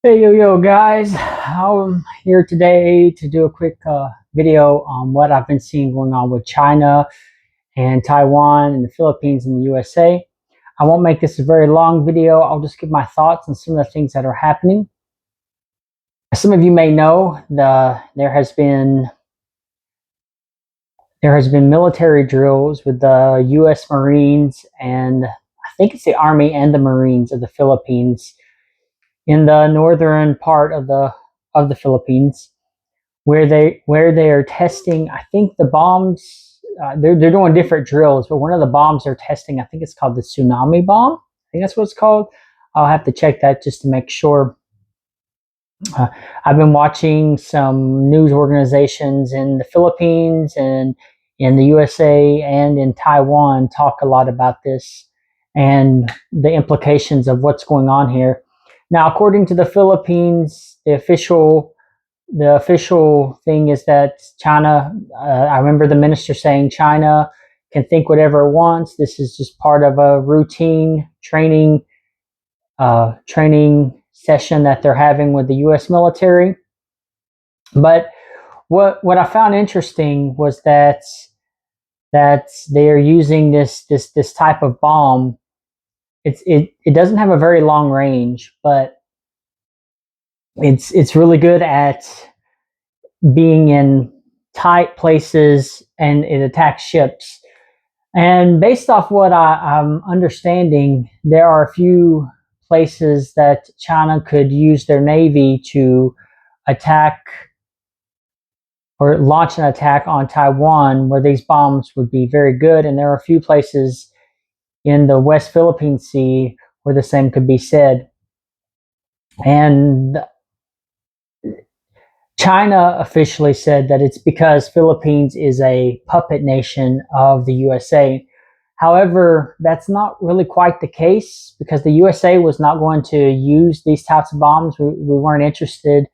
Hey yo guys, I'm here today to do a quick video on what I've been seeing going on with China and Taiwan and the Philippines and the USA. I won't make this a very long video. I'll just give my thoughts on some of the things that are happening. As some of you may know, there has been military drills with the US Marines, and I think it's the Army and the Marines of the Philippines in the northern part of the Philippines, where they are testing. I think the bombs. They're doing different drills, but one of the bombs they're testing, I think it's called the tsunami bomb. I think that's what it's called. I'll have to check that just to make sure. Uh, I've been watching some news organizations in the Philippines and in the USA and in Taiwan talk a lot about this and the implications of what's going on here. Now, according to the Philippines, the official thing is that China. I remember the minister saying China can think whatever it wants. This is just part of a routine training session that they're having with the U.S. military. But what I found interesting was that they are using this type of bomb. It doesn't have a very long range, but it's really good at being in tight places, and it attacks ships. And based off what I'm understanding, there are a few places that China could use their navy to attack or launch an attack on Taiwan, where these bombs would be very good. And there are a few places in the West Philippine Sea where the same could be said. And China officially said that it's because Philippines is a puppet nation of the USA. However, that's not really quite the case, because the USA was not going to use these types of bombs. We weren't interested,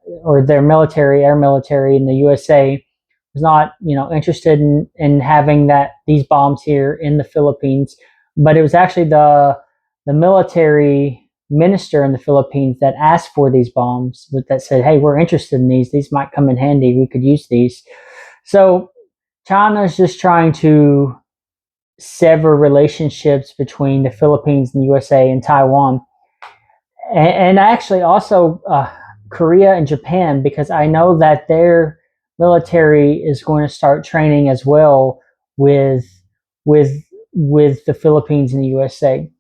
or their military, air military in the USA was not, interested in having these bombs here in the Philippines. But it was actually the military minister in the Philippines that asked for these bombs, that said, "Hey, we're interested in these. These might come in handy. We could use these." So China is just trying to sever relationships between the Philippines and the USA and Taiwan, and actually also Korea and Japan, because I know that their military is going to start training as well with with with the Philippines and the USA.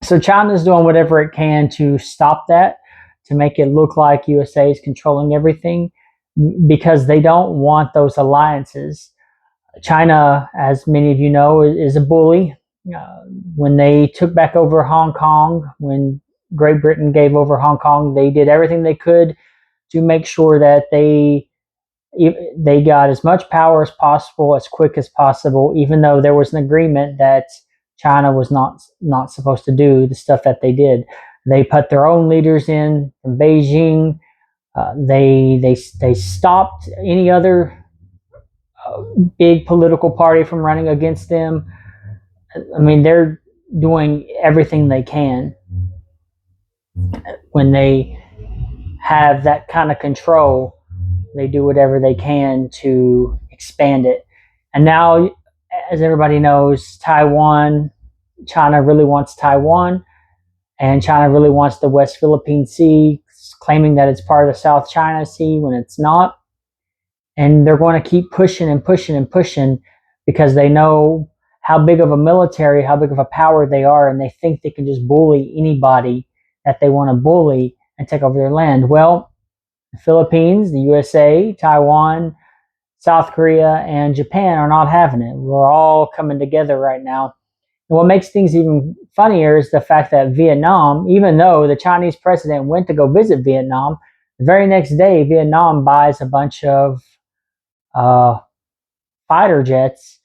So China is doing whatever it can to stop that, to make it look like USA is controlling everything, because they don't want those alliances. China, as many of you know, is a bully. Uh, when they took back over Hong Kong, when Great Britain gave over Hong Kong, they did everything they could to make sure that they got as much power as possible, as quick as possible, even though there was an agreement that China was not supposed to do the stuff that they did. They put their own leaders in from Beijing. They stopped any other big political party from running against them. I mean, they're doing everything they can when they have that kind of control. They do whatever they can to expand it. And now, as everybody knows, China really wants Taiwan, and China really wants the West Philippine Sea, claiming that it's part of the South China Sea when it's not. And they're going to keep pushing and pushing and pushing, because they know how big of a military, how big of a power they are, and they think they can just bully anybody that they want to bully and take over their land. Well, the Philippines, the USA, Taiwan, South Korea, and Japan are not having it. We're all coming together right now. And what makes things even funnier is the fact that Vietnam, even though the Chinese president went to go visit Vietnam, the very next day, Vietnam buys a bunch of uh, fighter jets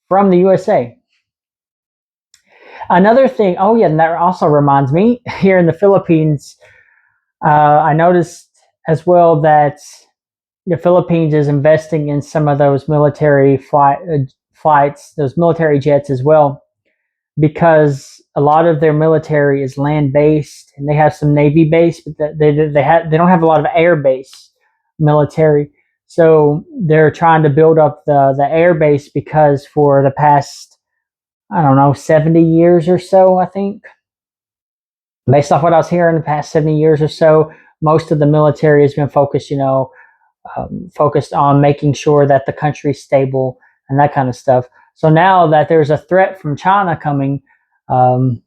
from the USA. Another thing, oh yeah, and that also reminds me, here in the Philippines, I noticed as well that the Philippines is investing in some of those military flights, those military jets as well. because a lot of their military is land based, and they have some navy base, but they don't have a lot of air base military. So they're trying to build up the air base, because for the past, I don't know, 70 years or so, I think, based off what I was hearing, the past 70 years or so, most of the military has been focused, focused on making sure that the country's stable and that kind of stuff. So now that there's a threat from China coming um,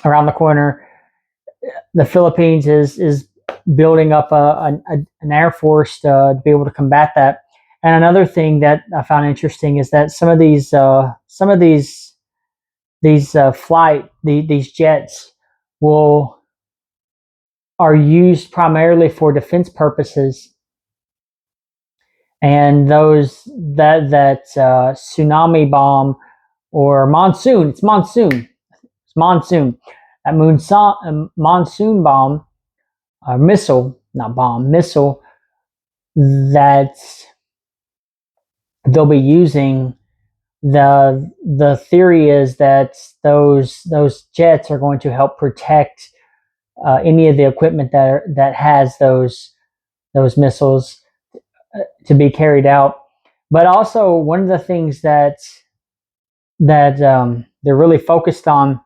around the corner, the Philippines is building up an air force to be able to combat that. And another thing that I found interesting is that some of these jets will are used primarily for defense purposes, and those that tsunami bomb or monsoon, it's monsoon, that monsoon bomb, missile, not bomb, missile, that they'll be using. The theory is that those jets are going to help protect any of the equipment that has those missiles to be carried out. But also, one of the things that they're really focused on,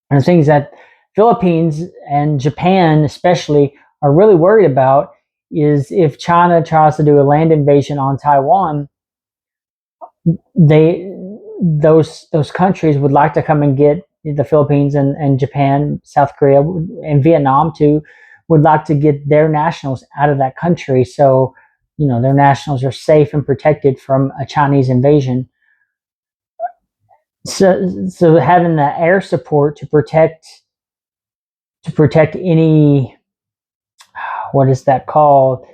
and the things that Philippines and Japan especially are really worried about, is if China tries to do a land invasion on Taiwan, they those countries would like to come and get the Philippines and Japan, South Korea, and Vietnam too, would like to get their nationals out of that country, so their nationals are safe and protected from a Chinese invasion. So having the air support to protect any, what is that called,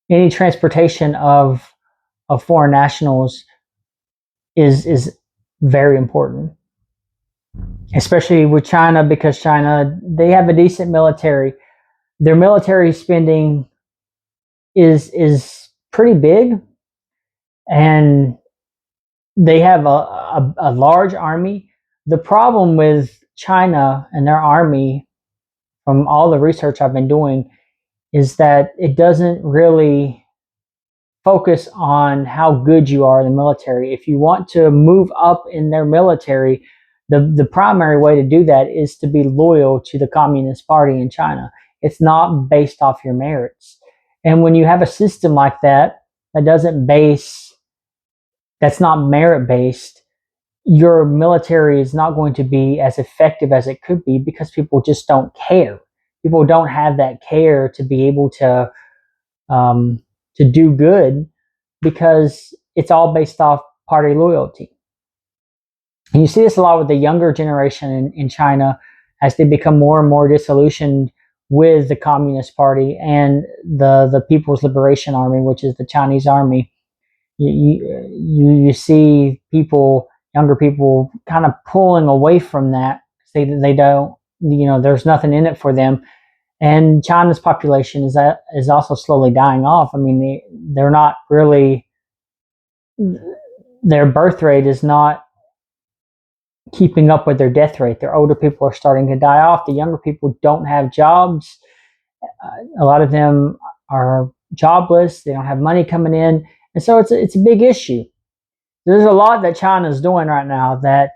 any transportation of foreign nationals is very important, especially with China, because China, they have a decent military. Their military spending is pretty big, and they have a large army. The problem with China and their army, from all the research I've been doing, is that it doesn't really focus on how good you are in the military. If you want to move up in their military, the primary way to do that is to be loyal to the Communist Party in China. It's not based off your merits. And when you have a system like that, that's not merit based, your military is not going to be as effective as it could be, because people just don't care. People don't have that care to be able to do good, because it's all based off party loyalty. And you see this a lot with the younger generation in China, as they become more and more disillusioned with the Communist Party and the People's Liberation Army, which is the Chinese army. You see younger people, kind of pulling away from that. They don't, there's nothing in it for them. And China's population is also slowly dying off. I mean, they're not really, their birth rate is not keeping up with their death rate. Their older people are starting to die off. The younger people don't have jobs. A lot of them are jobless. They don't have money coming in, and so it's a big issue. There's a lot that China is doing right now that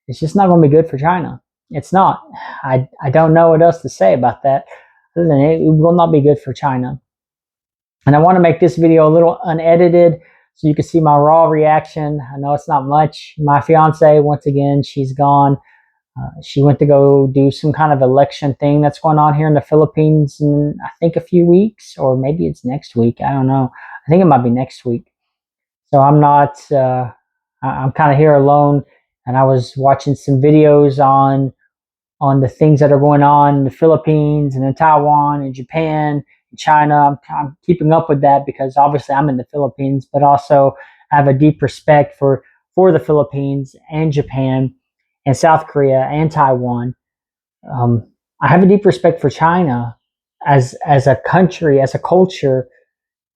it's just not going to be good for China. It's not. I don't know what else to say about that, other than it will not be good for China. And I want to make this video a little unedited, so you can see my raw reaction. I know it's not much. My fiance, once again, she's gone. She went to go do some kind of election thing that's going on here in the Philippines in, I think, a few weeks, or maybe it's next week. I don't know. I think it might be next week. So I'm not, I'm kind of here alone, and I was watching some videos on the things that are going on in the Philippines and in Taiwan and Japan and China. I'm keeping up with that, because obviously I'm in the Philippines, but also I have a deep respect for the Philippines and Japan and South Korea and Taiwan. I have a deep respect for China as a country, as a culture,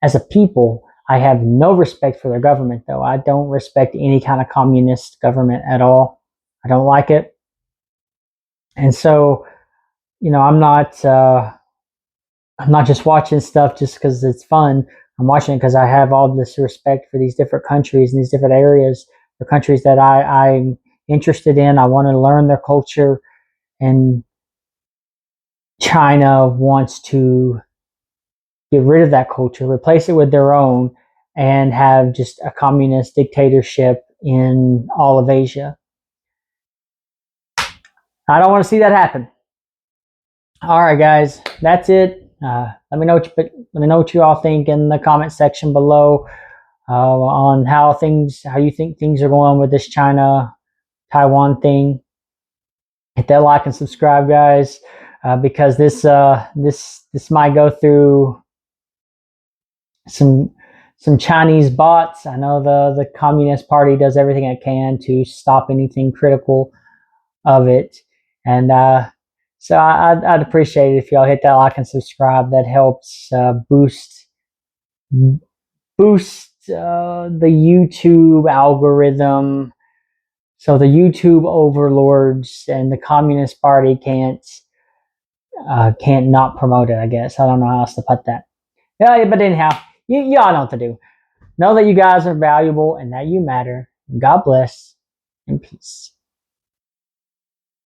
as a people. I have no respect for their government, though. I don't respect any kind of communist government at all. I don't like it. And so, I'm not just watching stuff just because it's fun. I'm watching it because I have all this respect for these different countries and these different areas, the countries that I'm interested in. I want to learn their culture, and China wants to get rid of that culture, replace it with their own, and have just a communist dictatorship in all of Asia. I don't want to see that happen. All right, guys, that's it. Let me know what you all think in the comment section below on how you think things are going with this China-Taiwan thing. Hit that like and subscribe, guys, because this might go through some Chinese bots. I know the Communist Party does everything it can to stop anything critical of it, and so I'd appreciate it if y'all hit that like and subscribe. That helps boost the YouTube algorithm, so the YouTube overlords and the Communist Party can't not promote it. I guess I don't know how else to put that. Yeah, but anyhow, y'all know what to do. Know that you guys are valuable and that you matter. God bless and peace.